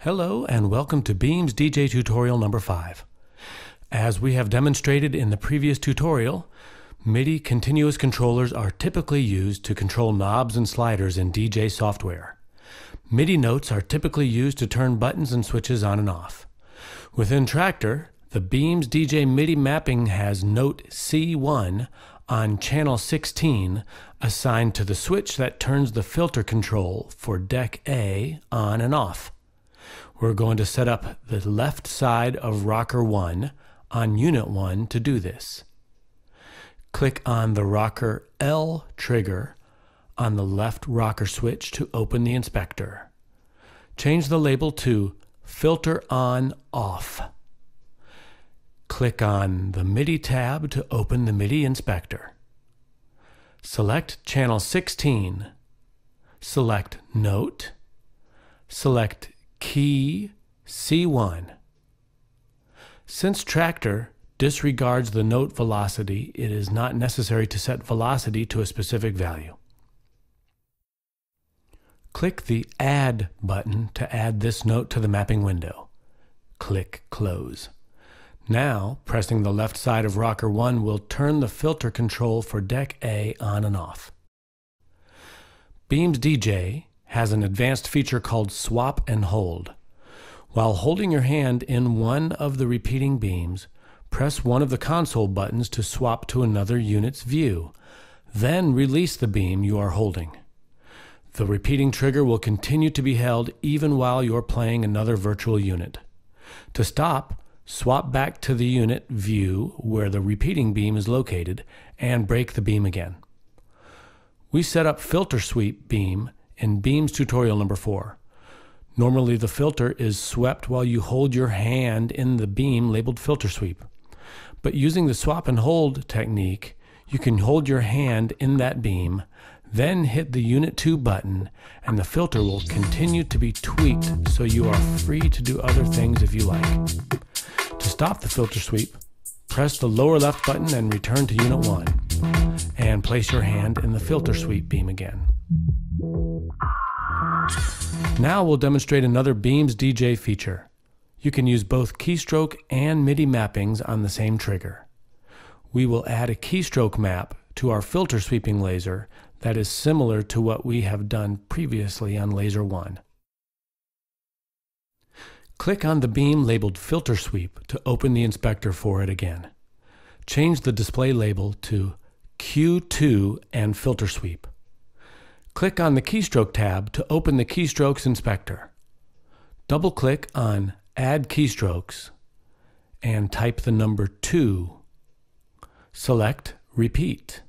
Hello and welcome to Beamz DJ tutorial number 5. As we have demonstrated in the previous tutorial, MIDI continuous controllers are typically used to control knobs and sliders in DJ software. MIDI notes are typically used to turn buttons and switches on and off. Within Traktor, the Beamz DJ MIDI mapping has note C1 on channel 16 assigned to the switch that turns the filter control for deck A on and off. We're going to set up the left side of rocker 1 on unit 1 to do this. Click on the rocker L trigger on the left rocker switch to open the inspector. Change the label to Filter On Off. Click on the MIDI tab to open the MIDI inspector. Select channel 16. Select Note. Select Key C1. Since Traktor disregards the note velocity, it is not necessary to set velocity to a specific value. Click the Add button to add this note to the mapping window. Click Close. Now, pressing the left side of rocker 1 will turn the filter control for deck A on and off. Beamz DJ has an advanced feature called Swap and Hold. While holding your hand in one of the repeating beams, press one of the console buttons to swap to another unit's view. Then release the beam you are holding. The repeating trigger will continue to be held even while you're playing another virtual unit. To stop, swap back to the unit view where the repeating beam is located and break the beam again. We set up filter sweep beam in Beamz tutorial number 4. Normally the filter is swept while you hold your hand in the beam labeled filter sweep. But using the swap and hold technique, you can hold your hand in that beam, then hit the Unit 2 button, and the filter will continue to be tweaked so you are free to do other things if you like. To stop the filter sweep, press the lower left button and return to Unit 1, and place your hand in the filter sweep beam again. Now we'll demonstrate another Beamz DJ feature. You can use both keystroke and MIDI mappings on the same trigger. We will add a keystroke map to our filter sweeping laser that is similar to what we have done previously on laser 1. Click on the beam labeled filter sweep to open the inspector for it again. Change the display label to Q2 and filter sweep. Click on the Keystroke tab to open the Keystrokes inspector. Double-click on Add Keystrokes and type the number 2. Select Repeat.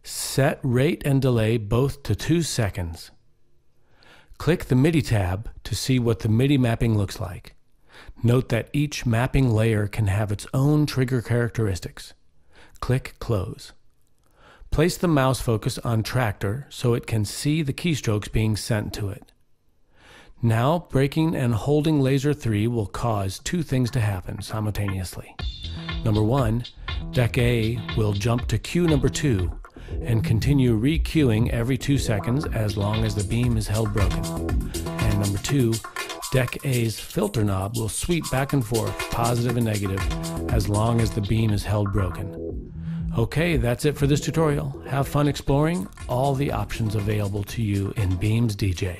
Set rate and delay both to 2 seconds. Click the MIDI tab to see what the MIDI mapping looks like. Note that each mapping layer can have its own trigger characteristics. Click Close. Place the mouse focus on Traktor so it can see the keystrokes being sent to it. Now, breaking and holding laser 3 will cause 2 things to happen simultaneously. Number 1, deck A will jump to cue number 2 and continue re-cueing every 2 seconds as long as the beam is held broken. And number 2, deck A's filter knob will sweep back and forth, positive and negative, as long as the beam is held broken. Okay, that's it for this tutorial. Have fun exploring all the options available to you in Beamz DJ.